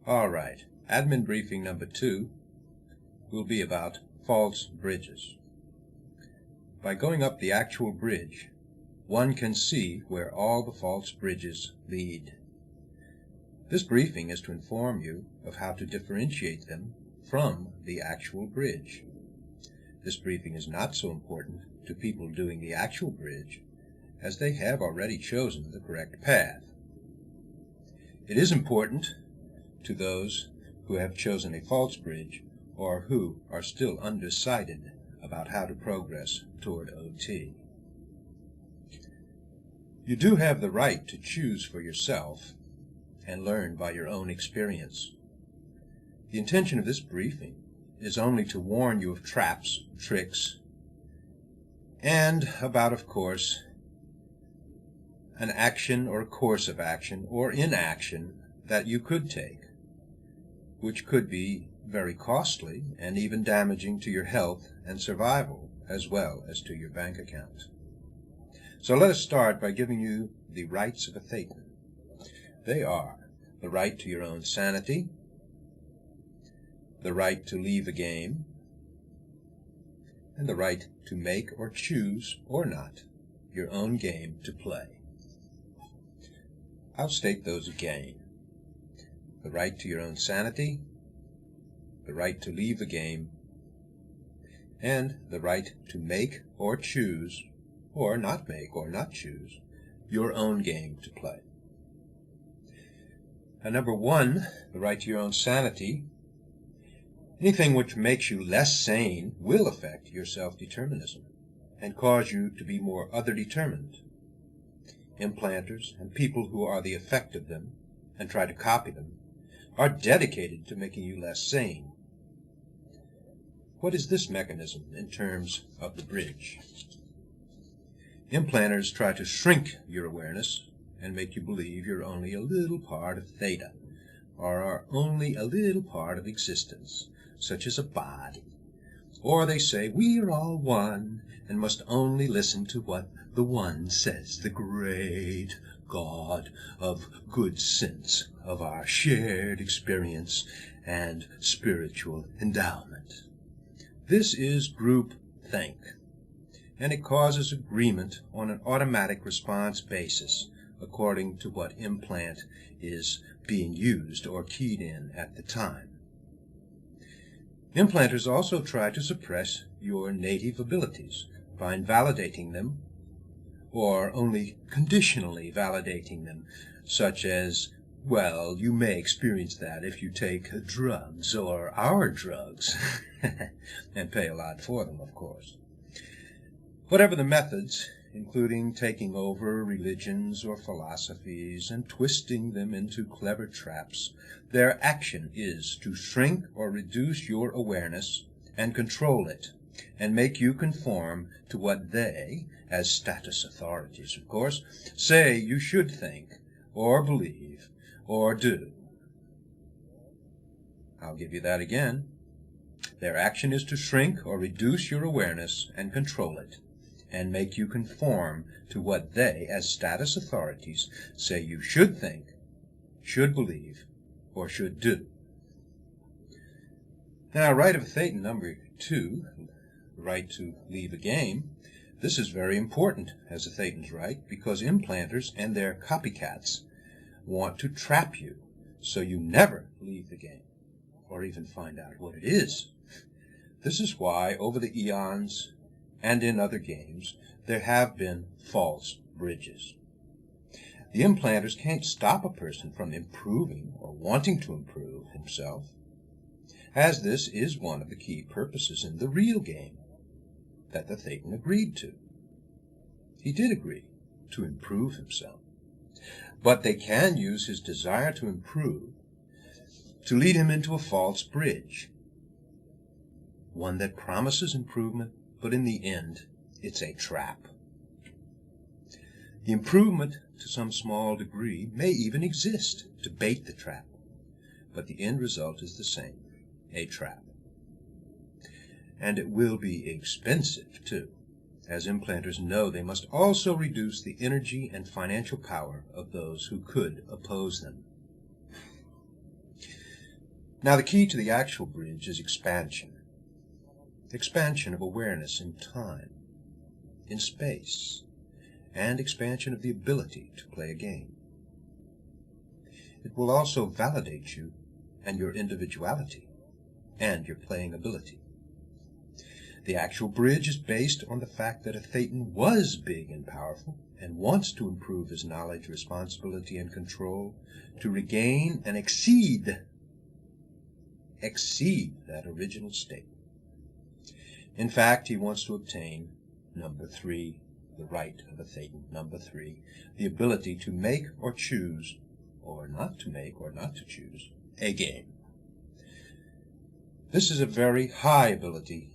All right, admin briefing number 2 will be about false bridges. By going up the actual bridge, one can see where all the false bridges lead. This briefing is to inform you of how to differentiate them from the actual bridge. This briefing is not so important to people doing the actual bridge, as they have already chosen the correct path. It is important to those who have chosen a false bridge or who are still undecided about how to progress toward OT. You do have the right to choose for yourself and learn by your own experience. The intention of this briefing is only to warn you of traps, tricks, and about, of course, an action or a course of action or inaction that you could take, which could be very costly and even damaging to your health and survival, as well as to your bank account. So let us start by giving you the rights of a Thetan. They are the right to your own sanity, the right to leave a game, and the right to make or choose, or not, your own game to play. I'll state those again. The right to your own sanity, the right to leave the game, and the right to make or choose, or not make or not choose, your own game to play. Number 1, the right to your own sanity. Anything which makes you less sane will affect your self-determinism and cause you to be more other-determined. Implanters and people who are the effect of them and try to copy them are dedicated to making you less sane. What is this mechanism in terms of the bridge? Implanters try to shrink your awareness and make you believe you're only a little part of theta, or are only a little part of existence, such as a body. Or they say, we are all one, and must only listen to what the one says, the great God of good sense of our shared experience and spiritual endowment. This is groupthink, and it causes agreement on an automatic response basis according to what implant is being used or keyed in at the time. Implanters also try to suppress your native abilities by invalidating them or only conditionally validating them, such as, well, you may experience that if you take drugs or our drugs, and pay a lot for them, of course. Whatever the methods, including taking over religions or philosophies and twisting them into clever traps, their action is to shrink or reduce your awareness and control it, and make you conform to what they, as status authorities, of course, say you should think, or believe, or do. I'll give you that again. Their action is to shrink or reduce your awareness and control it, and make you conform to what they, as status authorities, say you should think, should believe, or should do. Now, right of Thetan number 2, the right to leave a game. This is very important as a Thetan's right, because implanters and their copycats want to trap you so you never leave the game, or even find out what it is. This is why, over the eons and in other games, there have been false bridges. The implanters can't stop a person from improving or wanting to improve himself, as this is one of the key purposes in the real game that the Thetan agreed to. He did agree to improve himself, but they can use his desire to improve to lead him into a false bridge, one that promises improvement, but in the end, it's a trap. The improvement, to some small degree, may even exist to bait the trap, but the end result is the same, a trap. And it will be expensive, too, as implanters know they must also reduce the energy and financial power of those who could oppose them. Now the key to the actual bridge is expansion. Expansion of awareness in time, in space, and expansion of the ability to play a game. It will also validate you and your individuality and your playing ability. The actual bridge is based on the fact that a Thetan was big and powerful and wants to improve his knowledge, responsibility, and control to regain and exceed that original state. In fact, he wants to obtain number 3, the right of a Thetan. Number 3, the ability to make or choose, or not to make or not to choose, a game. This is a very high ability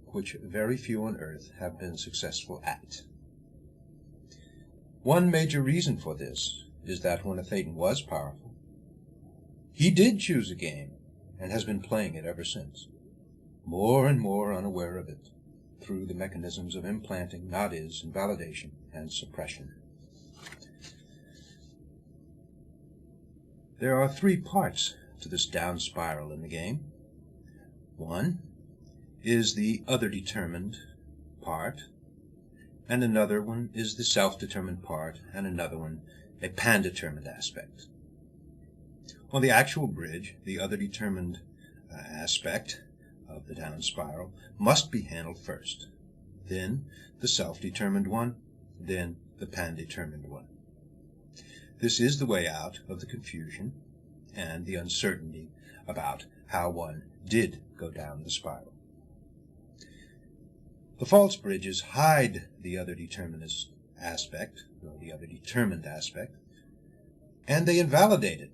which very few on Earth have been successful at. One major reason for this is that when a Thetan was powerful, he did choose a game and has been playing it ever since, more and more unaware of it through the mechanisms of implanting, not-is, invalidation, and suppression. There are 3 parts to this down spiral in the game. One is the other-determined part, and another one is the self-determined part, and another one a pan-determined aspect. On the actual bridge, the other-determined aspect of the down spiral must be handled first, then the self-determined one, then the pan-determined one. This is the way out of the confusion and the uncertainty about how one did go down the spiral. The false bridges hide the other determinist aspect, or the other determined aspect, and they invalidate it,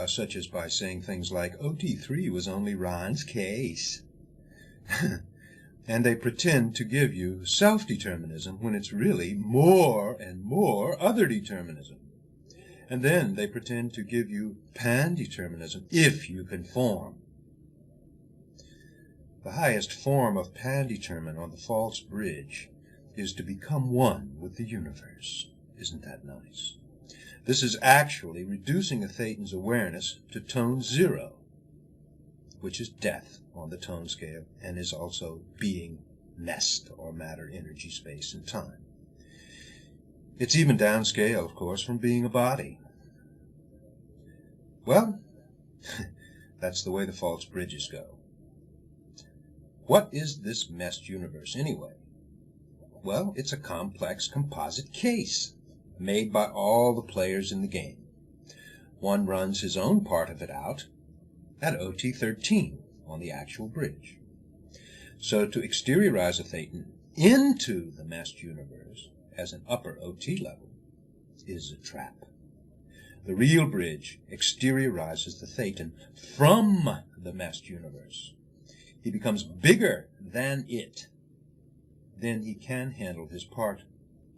such as by saying things like, OT3 was only Ron's case. And they pretend to give you self-determinism when it's really more and more other determinism. And then they pretend to give you pan-determinism if you conform. The highest form of pan-determin on the false bridge is to become one with the universe. Isn't that nice? This is actually reducing a Thetan's awareness to tone 0, which is death on the tone scale, and is also being messed, or matter, energy, space, and time. It's even downscale, of course, from being a body. Well, that's the way the false bridges go. What is this messed universe anyway? Well, it's a complex composite case made by all the players in the game. One runs his own part of it out at OT13 on the actual bridge. So to exteriorize a Thetan into the messed universe as an upper OT level is a trap. The real bridge exteriorizes the Thetan from the messed universe. He becomes bigger than it. Then he can handle his part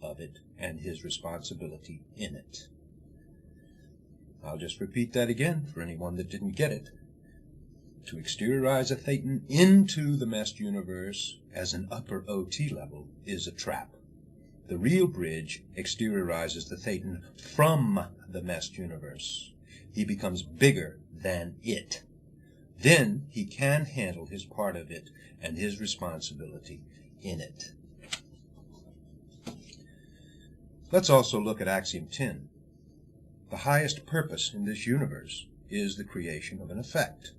of it and his responsibility in it. I'll just repeat that again for anyone that didn't get it. To exteriorize a Thetan into the messed universe as an upper OT level is a trap. The real bridge exteriorizes the Thetan from the messed universe. He becomes bigger than it. Then he can handle his part of it and his responsibility in it. Let's also look at Axiom 10. The highest purpose in this universe is the creation of an effect.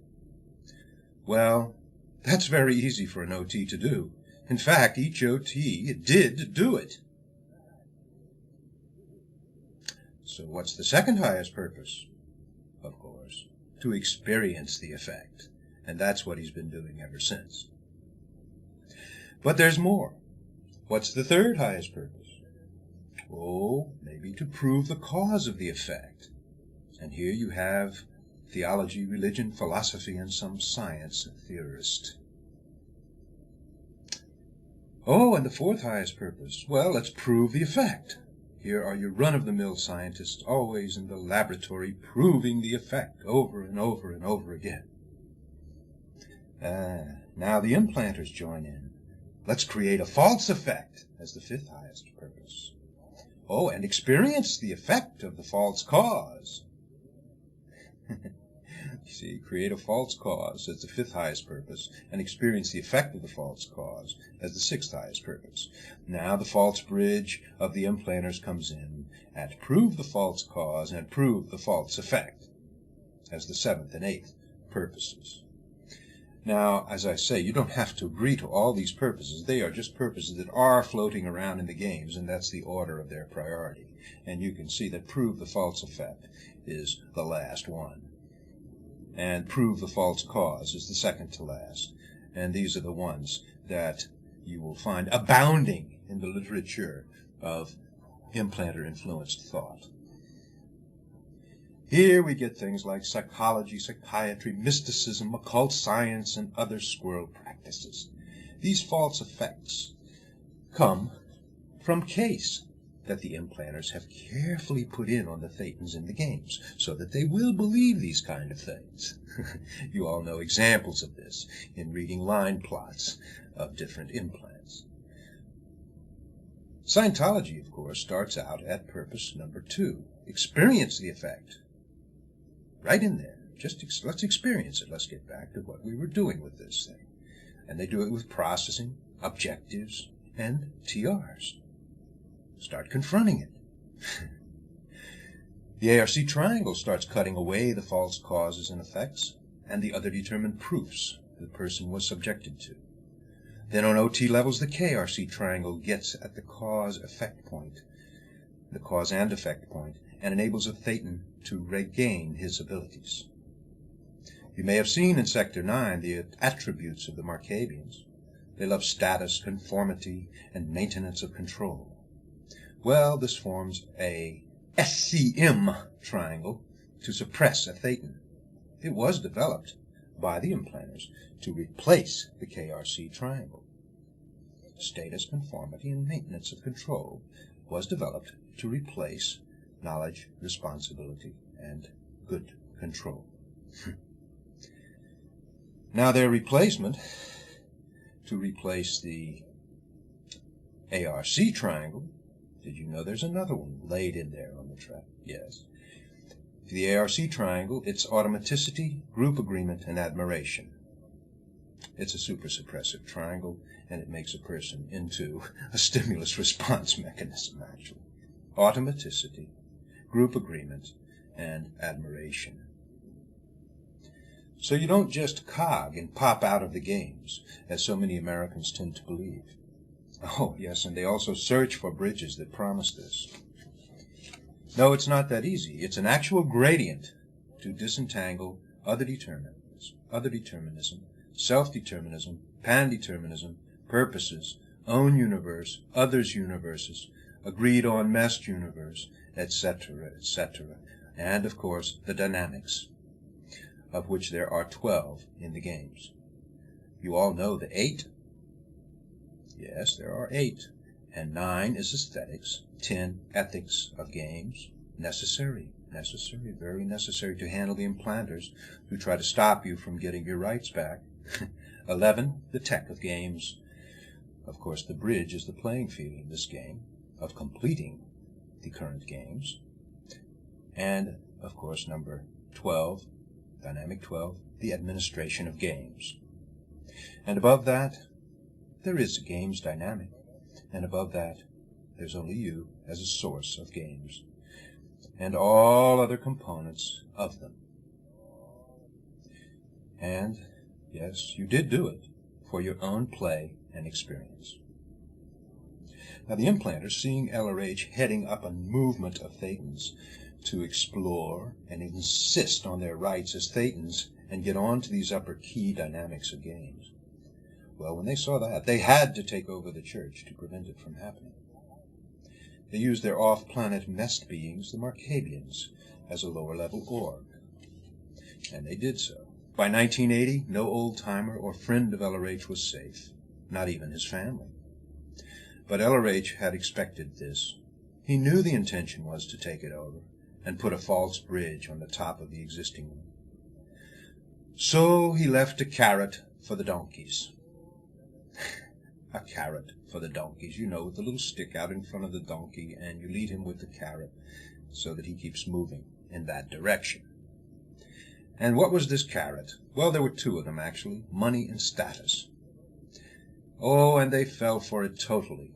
Well, that's very easy for an OT to do. In fact, each OT did do it. So what's the second highest purpose? Of course, to experience the effect. And that's what he's been doing ever since. But there's more. What's the third highest purpose? Oh, maybe to prove the cause of the effect. And here you have theology, religion, philosophy, and some science theorist. Oh, and the fourth highest purpose. Well, let's prove the effect. Here are your run-of-the-mill scientists, always in the laboratory, proving the effect over and over and over again. Now the implanters join in. Let's create a false effect as the fifth highest purpose. Oh, and experience the effect of the false cause. See, create a false cause as the fifth highest purpose, and experience the effect of the false cause as the sixth highest purpose. Now the false bridge of the implanters comes in and prove the false cause and prove the false effect as the seventh and eighth purposes. Now, as I say, you don't have to agree to all these purposes. They are just purposes that are floating around in the games, and that's the order of their priority. And you can see that prove the false effect is the last one. And prove the false cause is the second to last. And these are the ones that you will find abounding in the literature of implanter-influenced thought. Here we get things like psychology, psychiatry, mysticism, occult science, and other squirrel practices. These false effects come from case that the implanters have carefully put in on the thetans in the games, so that they will believe these kind of things. You all know examples of this in reading line plots of different implants. Scientology, of course, starts out at purpose number 2. Experience the effect. Right in there. Let's experience it. Let's get back to what we were doing with this thing. And they do it with processing, objectives, and TRs. Start confronting it. The ARC triangle starts cutting away the false causes and effects and the other determined proofs the person was subjected to. Then on OT levels, the KRC triangle gets at the cause-effect point, the cause and effect point, and enables a thetan to regain his abilities. You may have seen in Sector 9 the attributes of the Markabians. They love status, conformity, and maintenance of control. Well, this forms a SCM triangle to suppress a thetan. It was developed by the implanters to replace the KRC triangle. Status, conformity, and maintenance of control was developed to replace knowledge, responsibility, and good control. Now their replacement, to replace the ARC triangle, did you know there's another one laid in there on the track? Yes. The ARC triangle, it's automaticity, group agreement, and admiration. It's a super suppressive triangle, and it makes a person into a stimulus response mechanism, actually. Automaticity, group agreement, and admiration. So you don't just cog and pop out of the games, as so many Americans tend to believe. Oh, yes, and they also search for bridges that promise this. No, it's not that easy. It's an actual gradient to disentangle other determinism, self-determinism, pan-determinism, purposes, own universe, others' universes, agreed-on meshed universe, etc., etc., and, of course, the dynamics, of which there are 12 in the games. You all know the 8. Yes, there are 8. And 9 is aesthetics, 10 ethics of games, necessary, very necessary to handle the implanters who try to stop you from getting your rights back. 11, the tech of games. Of course, the bridge is the playing field in this game of completing the current games. And, of course, number 12, dynamic 12, the administration of games. And above that, there is a games dynamic. And above that, there's only you as a source of games, and all other components of them. And, yes, you did do it for your own play and experience. Now, the implanters, seeing LRH heading up a movement of thetans to explore and insist on their rights as thetans and get on to these upper key dynamics of games, well, when they saw that, they had to take over the church to prevent it from happening. They used their off-planet messed beings, the Markabians, as a lower-level org. And they did so. By 1980, no old-timer or friend of LRH was safe, not even his family. But LRH had expected this. He knew the intention was to take it over and put a false bridge on the top of the existing one. So he left a carrot for the donkeys. A carrot for the donkeys, you know, with the little stick out in front of the donkey, and you lead him with the carrot so that he keeps moving in that direction. And what was this carrot? Well, there were two of them, actually, money and status. Oh, and they fell for it totally.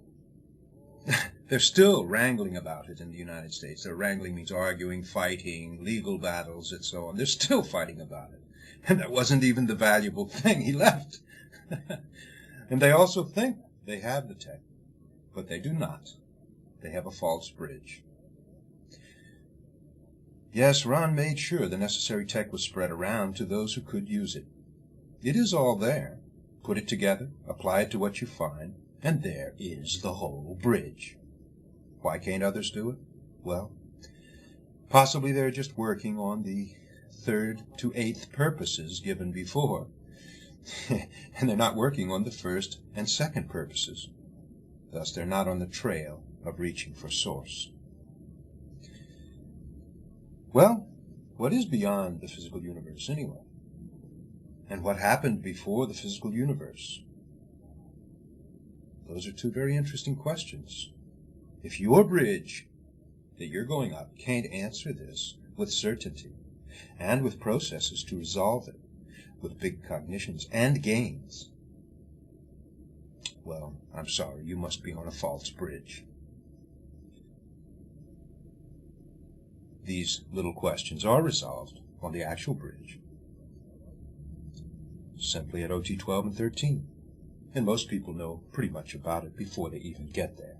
They're still wrangling about it in the United States. Their wrangling means arguing, fighting, legal battles, and so on. They're still fighting about it. And that wasn't even the valuable thing he left. And they also think they have the tech, but they do not. They have a false bridge. Yes, Ron made sure the necessary tech was spread around to those who could use it. It is all there. Put it together, apply it to what you find, and there is the whole bridge. Why can't others do it? Well, possibly they're just working on the 3rd to 8th purposes given before, and they're not working on the 1st and 2nd purposes. Thus, they're not on the trail of reaching for source. Well, what is beyond the physical universe anyway? And what happened before the physical universe? Those are two very interesting questions. If your bridge that you're going up can't answer this with certainty and with processes to resolve it, with big cognitions and gains, well, I'm sorry, you must be on a false bridge. These little questions are resolved on the actual bridge, simply at OT 12 and 13. And most people know pretty much about it before they even get there.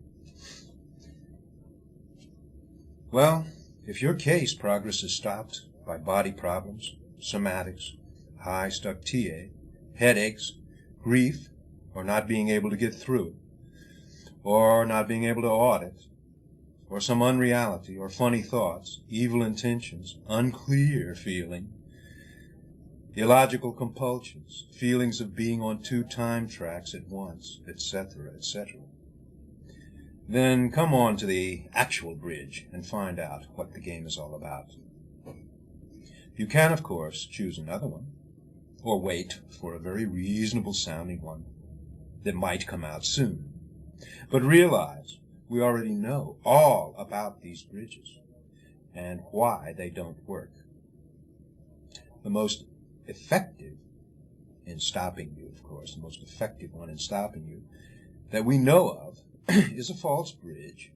Well, if your case progress is stopped by body problems, somatics, high stuck TA, headaches, grief, or not being able to get through, or not being able to audit, or some unreality, or funny thoughts, evil intentions, unclear feeling, illogical compulsions, feelings of being on 2 time tracks at once, etc., etc., then come on to the actual bridge and find out what the game is all about. You can, of course, choose another one, or wait for a very reasonable sounding one that might come out soon. But realize we already know all about these bridges and why they don't work. The most effective in stopping you, of course, the most effective one in stopping you that we know of is a false bridge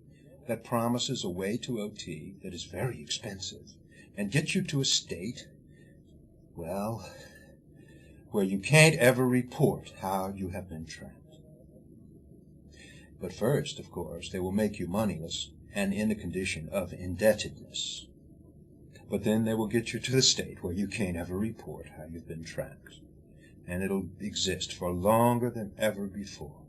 that promises a way to OT that is very expensive and gets you to a state, well, where you can't ever report how you have been trapped. But first, of course, they will make you moneyless and in a condition of indebtedness. But then they will get you to the state where you can't ever report how you've been trapped. And it'll exist for longer than ever before.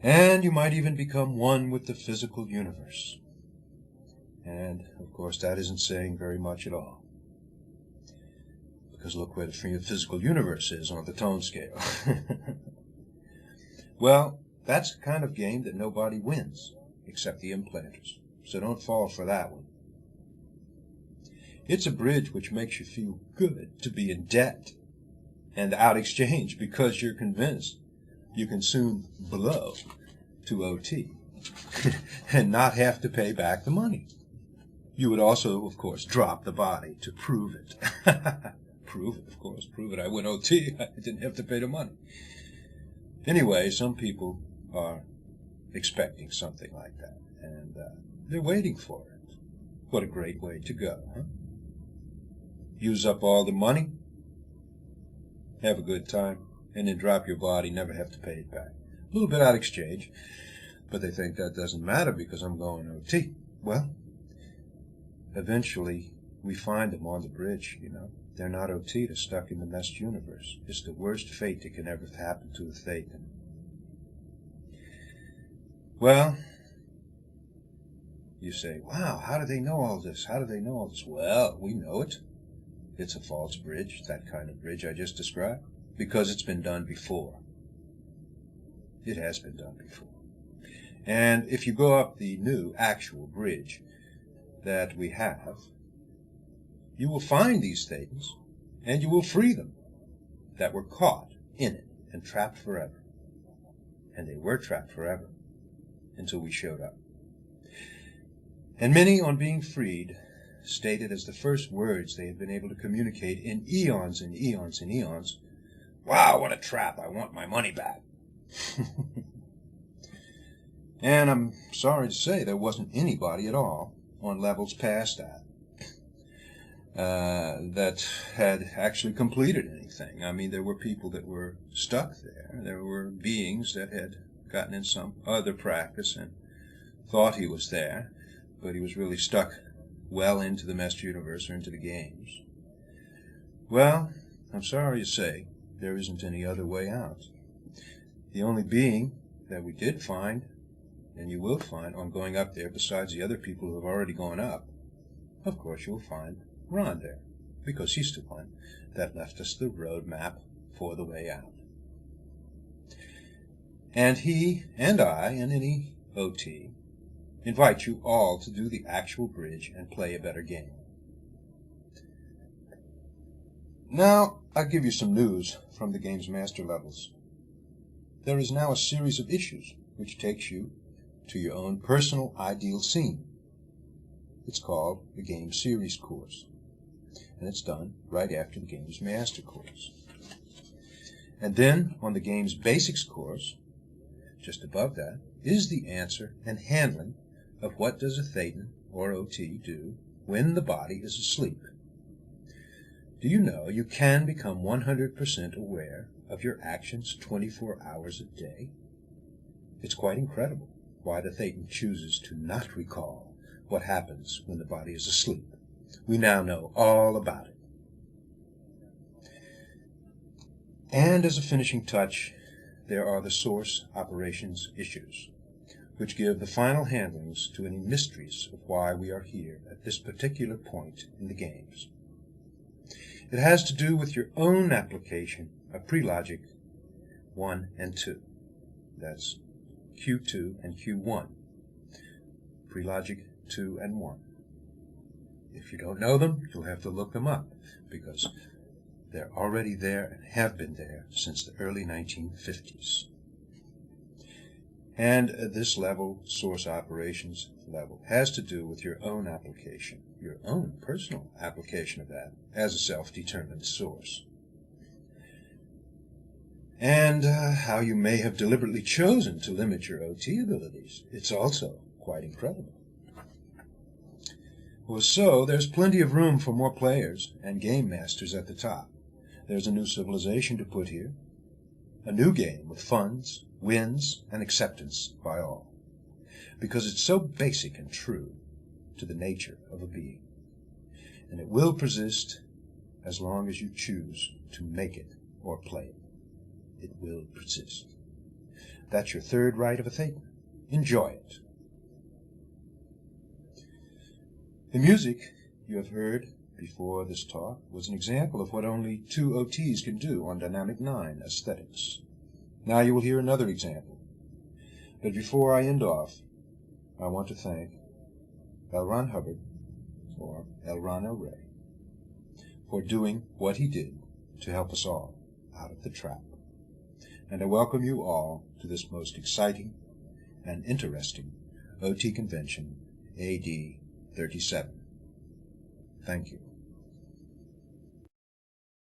And you might even become one with the physical universe. And, of course, that isn't saying very much at all. Because look where the physical universe is on the tone scale. Well, that's the kind of game that nobody wins, except the implanters. So don't fall for that one. It's a bridge which makes you feel good to be in debt and out exchange because you're convinced you can soon blow to OT and not have to pay back the money. You would also, of course, drop the body to prove it. Prove it, of course. Prove it. I went OT. I didn't have to pay the money. Anyway, some people are expecting something like that, and they're waiting for it. What a great way to go, huh? Use up all the money, have a good time, and then drop your body, never have to pay it back. A little bit out of exchange, but they think that doesn't matter because I'm going OT. Well, eventually we find them on the bridge, you know. They're not OT, they're stuck in the meshed universe. It's the worst fate that can ever happen to a Thetan. Well, you say, wow, how do they know all this? How do they know all this? Well, we know it. It's a false bridge, that kind of bridge I just described, because it's been done before. It has been done before. And if you go up the new actual bridge that we have, you will find these Thetans, and you will free them that were caught in it and trapped forever. And they were trapped forever until we showed up. And many, on being freed, stated as the first words they had been able to communicate in eons and eons and eons, "Wow, what a trap! I want my money back." And I'm sorry to say there wasn't anybody at all on levels past that that had actually completed anything. I mean, there were people that were stuck there. There were beings that had gotten in some other practice and thought he was there, but he was really stuck well into the Master Universe or into the games. Well, I'm sorry to say there isn't any other way out. The only being that we did find, and you will find on going up there, besides the other people who have already gone up, of course you'll find Ron there, because he's the one that left us the road map for the way out. And he and I and any OT invite you all to do the actual bridge and play a better game. Now, I'll give you some news from the game's master levels. There is now a series of issues which takes you to your own personal ideal scene. It's called the Game Series course, and it's done right after the game's master course. And then, on the game's basics course, just above that, is the answer and handling of what does a Thetan or OT do when the body is asleep. Do you know you can become 100% aware of your actions 24 hours a day? It's quite incredible why the Thetan chooses to not recall what happens when the body is asleep. We now know all about it. And as a finishing touch, there are the source operations issues, which give the final handlings to any mysteries of why we are here at this particular point in the games. It has to do with your own application of Prelogic 1 and 2. That's Q2 and Q1. Prelogic 2 and 1. If you don't know them, you'll have to look them up, because they're already there and have been there since the early 1950s. And this level, source operations level, has to do with your own application, your own personal application of that as a self-determined source. And how you may have deliberately chosen to limit your OT abilities. It's also quite incredible. Well, so there's plenty of room for more players and game masters at the top. There's a new civilization to put here, a new game with funds, wins, and acceptance by all, because it's so basic and true to the nature of a being, and it will persist as long as you choose to make it or play it. It will persist. That's your third right of a Thetan. Enjoy it. The music you have heard before this talk was an example of what only 2 OTs can do on Dynamic 9 aesthetics. Now you will hear another example. But before I end off, I want to thank L. Ron Hubbard, or L. Ron El Rey, for doing what he did to help us all out of the trap. And I welcome you all to this most exciting and interesting OT convention, AD 37. Thank you.